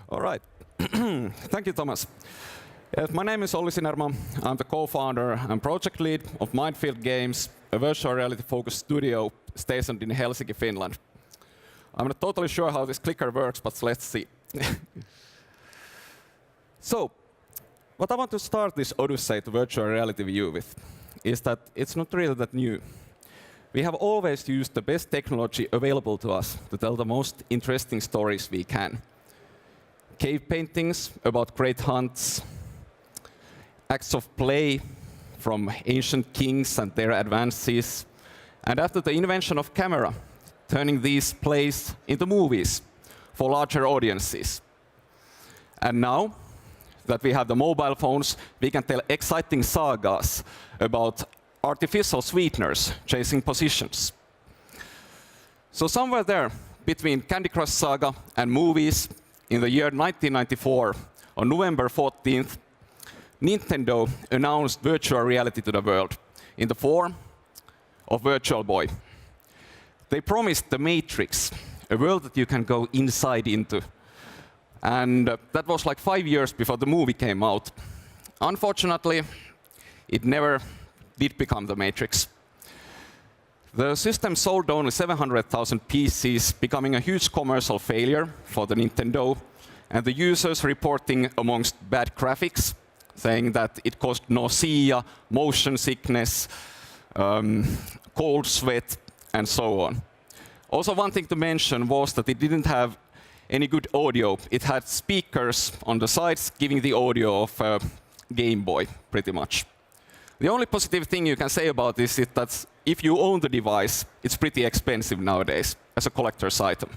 All right. Thank you, Thomas. My name is Olli Sinerma. I'm the co-founder and project lead of Mindfield Games, a virtual reality-focused studio stationed in Helsinki, Finland. I'm not totally sure how this clicker works, but let's see. So, what I want to start this Odyssey to virtual reality view with is that it's not really that new. We have always used the best technology available to us to tell the most interesting stories we can. Cave paintings about great hunts, acts of play from ancient kings and their advances, and after the invention of camera, turning these plays into movies for larger audiences. And now that we have the mobile phones, we can tell exciting sagas about artificial sweeteners chasing positions. So somewhere there, between Candy Crush Saga and movies, in the year 1994, on November 14th, Nintendo announced virtual reality to the world in the form of Virtual Boy. They promised the Matrix, a world that you can go inside into. And that was like 5 years before the movie came out. Unfortunately, it never did become the Matrix. The system sold only 700,000 pieces, becoming a huge commercial failure for the Nintendo, and the users reporting amongst bad graphics, saying that it caused nausea, motion sickness, cold sweat, and so on. Also, one thing to mention was that it didn't have any good audio. It had speakers on the sides giving the audio of a Game Boy, pretty much. The only positive thing you can say about this is that if you own the device, it's pretty expensive nowadays as a collector's item.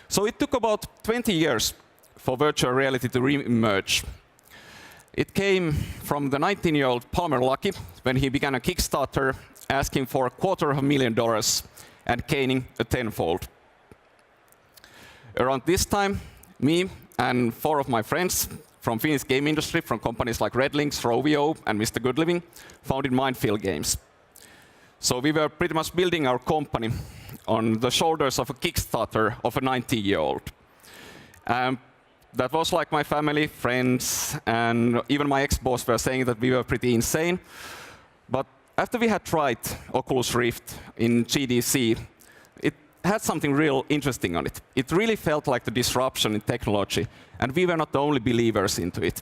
So it took about 20 years for virtual reality to re-emerge. It came from the 19-year-old Palmer Luckey when he began a Kickstarter asking for $250,000 and gaining a tenfold. Around this time, me and 4 of my friends from Finnish game industry, from companies like Redlinks, Rovio, and Mr. Good Living, founded Mindfield Games. So we were pretty much building our company on the shoulders of a Kickstarter of a 90-year-old. That was like my family, friends, and even my ex-boss were saying that we were pretty insane. But after we had tried Oculus Rift in GDC, it had something real interesting on it. It really felt like the disruption in technology, and we were not the only believers into it.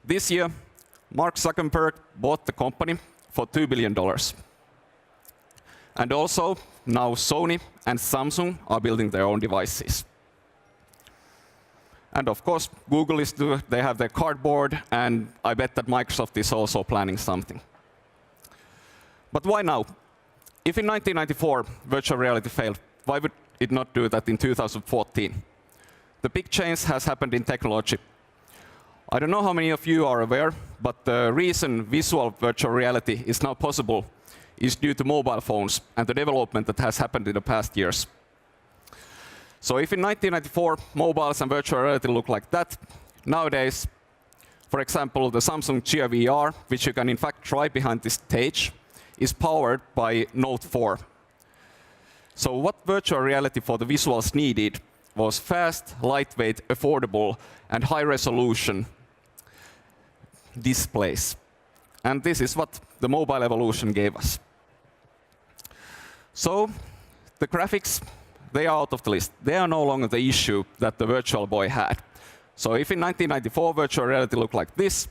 This year, Mark Zuckerberg bought the company for $2 billion. And also, now Sony and Samsung are building their own devices. And of course, Google they have their cardboard, and I bet that Microsoft is also planning something. But why now? If in 1994 virtual reality failed, why would it not do that in 2014? The big change has happened in technology. I don't know how many of you are aware, but the reason visual virtual reality is now possible is due to mobile phones and the development that has happened in the past years. So if in 1994 mobiles and virtual reality look like that, nowadays, for example, the Samsung Gear VR, which you can in fact try behind this stage, is powered by Note 4. So what virtual reality for the visuals needed was fast, lightweight, affordable, and high-resolution displays. And this is what the mobile evolution gave us. So the graphics, they are out of the list. They are no longer the issue that the Virtual Boy had. So if in 1994 virtual reality looked like this,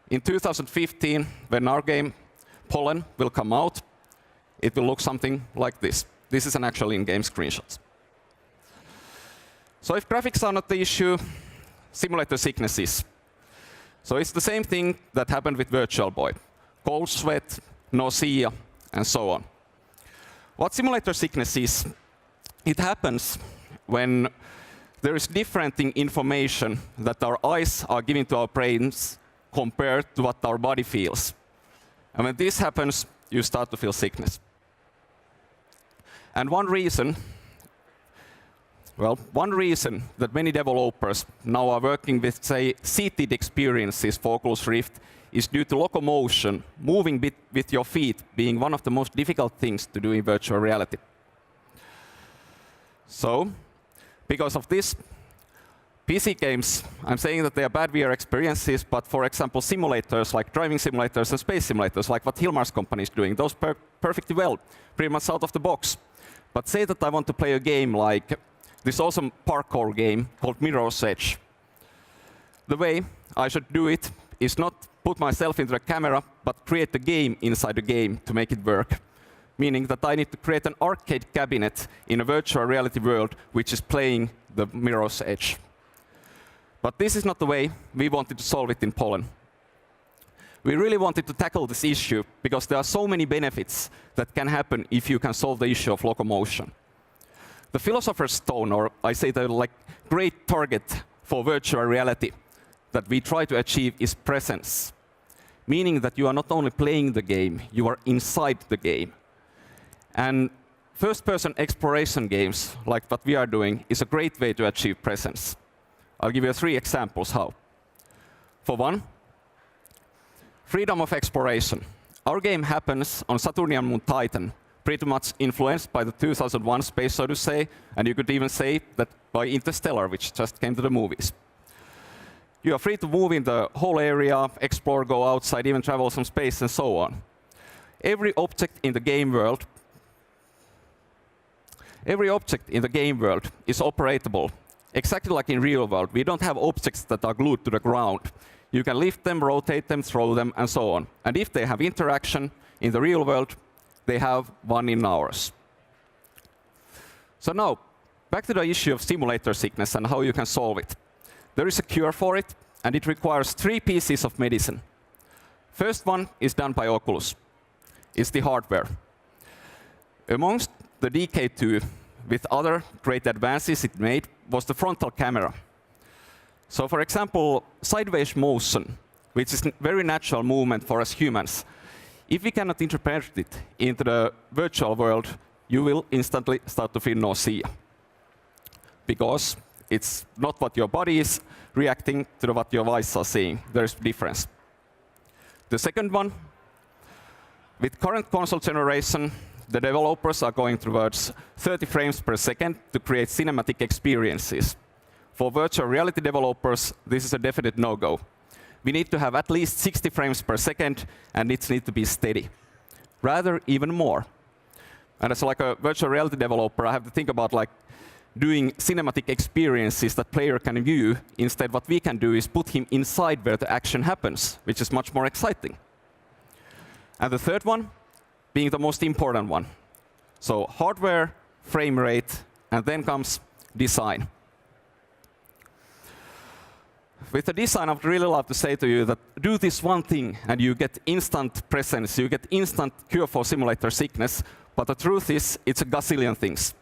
in 2015, when our game Pollen will come out, it will look something like this. This is an actual in-game screenshot. So if graphics are not the issue, simulator sicknesses. So it's the same thing that happened with Virtual Boy. Cold sweat, nausea, and so on. What simulator sickness is? It happens when there is differing information that our eyes are giving to our brains compared to what our body feels. And when this happens, you start to feel sickness. And one reason that many developers now are working with, say, seated experiences for Oculus Rift is due to locomotion, moving with your feet being one of the most difficult things to do in virtual reality. So Because of this, PC games, I'm saying that they are bad VR experiences, but for example, simulators like driving simulators and space simulators, like what Hilmar's company is doing, those perfectly well, pretty much out of the box. But say that I want to play a game like this awesome parkour game called Mirror's Edge. The way I should do it is not put myself into the camera, but create the game inside the game to make it work. Meaning that I need to create an arcade cabinet in a virtual reality world which is playing the Mirror's Edge. But this is not the way we wanted to solve it in Poland. We really wanted to tackle this issue because there are so many benefits that can happen if you can solve the issue of locomotion. The philosopher's stone, or I say the great target for virtual reality that we try to achieve is presence. Meaning that you are not only playing the game, you are inside the game. And first-person exploration games, like what we are doing, is a great way to achieve presence. I'll give you 3 examples how. For one, freedom of exploration. Our game happens on Saturnian moon Titan, pretty much influenced by the 2001 Space Odyssey, and you could even say that by Interstellar, which just came to the movies. You are free to move in the whole area, explore, go outside, even travel some space, and so on. Every object in the game world is operatable. Exactly like in real world, we don't have objects that are glued to the ground. You can lift them, rotate them, throw them, and so on. And if they have interaction in the real world, they have one in ours. So now, back to the issue of simulator sickness and how you can solve it. There is a cure for it, and it requires 3 pieces of medicine. First one is done by Oculus. It's the hardware. Amongst the DK2, with other great advances it made, was the frontal camera. So for example, sideways motion, which is a very natural movement for us humans, if we cannot interpret it into the virtual world, you will instantly start to feel nausea. Because it's not what your body is reacting to what your eyes are seeing. There's a difference. The second one, with current console generation, the developers are going towards 30 frames per second to create cinematic experiences. For virtual reality developers, this is a definite no-go. We need to have at least 60 frames per second, and it needs to be steady. Rather, even more. And as like a virtual reality developer, I have to think about doing cinematic experiences that player can view. Instead, what we can do is put him inside where the action happens, which is much more exciting. And the third one, being the most important one. So hardware, frame rate, and then comes design. With the design, I would really love to say to you that do this one thing and you get instant presence, you get instant cure for simulator sickness, but the truth is it's a gazillion things.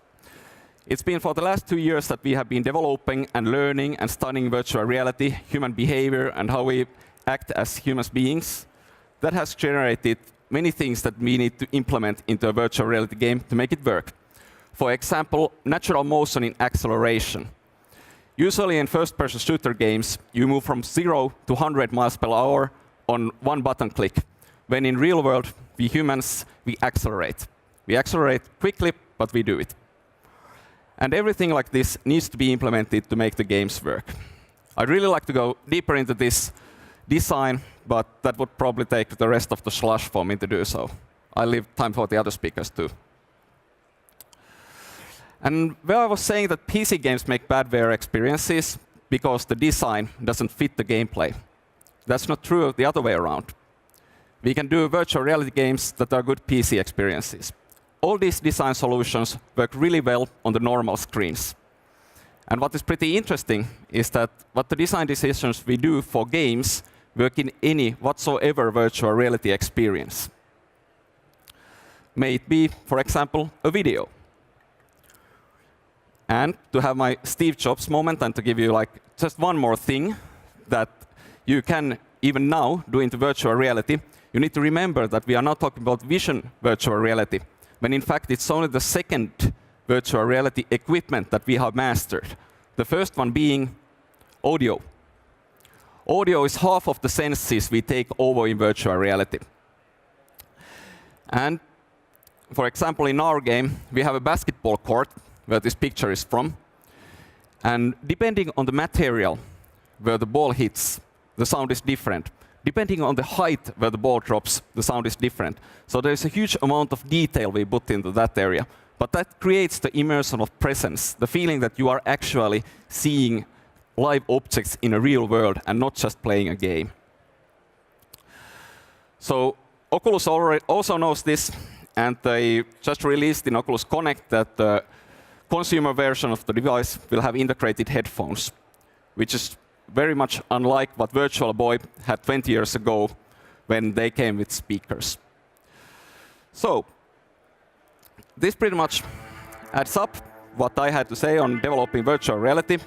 It's been for the last 2 years that we have been developing and learning and studying virtual reality, human behavior, and how we act as human beings. That has generated many things that we need to implement into a virtual reality game to make it work. For example, natural motion in acceleration. Usually in first-person shooter games, you move from 0 to 100 miles per hour on one button click. When in real world, we humans, we accelerate. We accelerate quickly, but we do it. And everything like this needs to be implemented to make the games work. I'd really like to go deeper into this design, but that would probably take the rest of the slush for me to do so. I'll leave time for the other speakers too. And where I was saying that PC games make bad VR experiences because the design doesn't fit the gameplay. That's not true the other way around. We can do virtual reality games that are good PC experiences. All these design solutions work really well on the normal screens. And what is pretty interesting is that what the design decisions we do for games work in any whatsoever virtual reality experience. May it be, for example, a video. And to have my Steve Jobs moment and to give you just one more thing that you can even now do into virtual reality, you need to remember that we are not talking about vision virtual reality, when in fact it's only the second virtual reality equipment that we have mastered. The first one being audio. Audio is half of the senses we take over in virtual reality. And for example, in our game, we have a basketball court where this picture is from. And depending on the material where the ball hits, the sound is different. Depending on the height where the ball drops, the sound is different. So there's a huge amount of detail we put into that area. But that creates the immersion of presence, the feeling that you are actually seeing live objects in a real world and not just playing a game. So Oculus also knows this, and they just released in Oculus Connect that the consumer version of the device will have integrated headphones, which is very much unlike what Virtual Boy had 20 years ago when they came with speakers. So this pretty much adds up what I had to say on developing virtual reality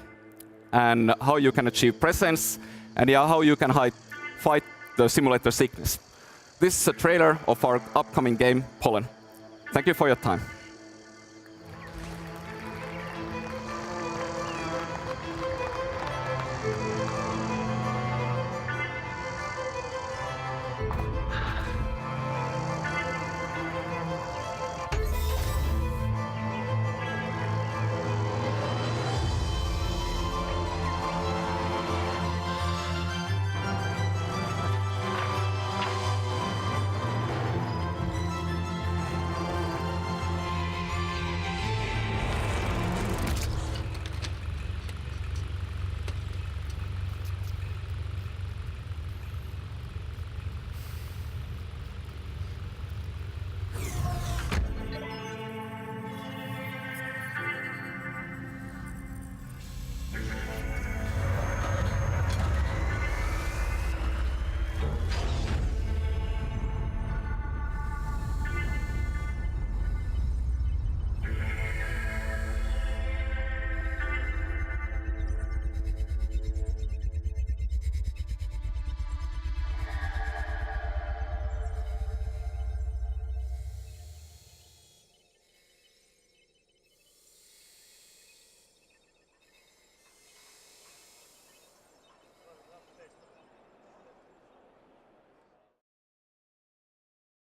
and how you can achieve presence and how you can fight the simulator sickness. This is a trailer of our upcoming game, Pollen. Thank you for your time.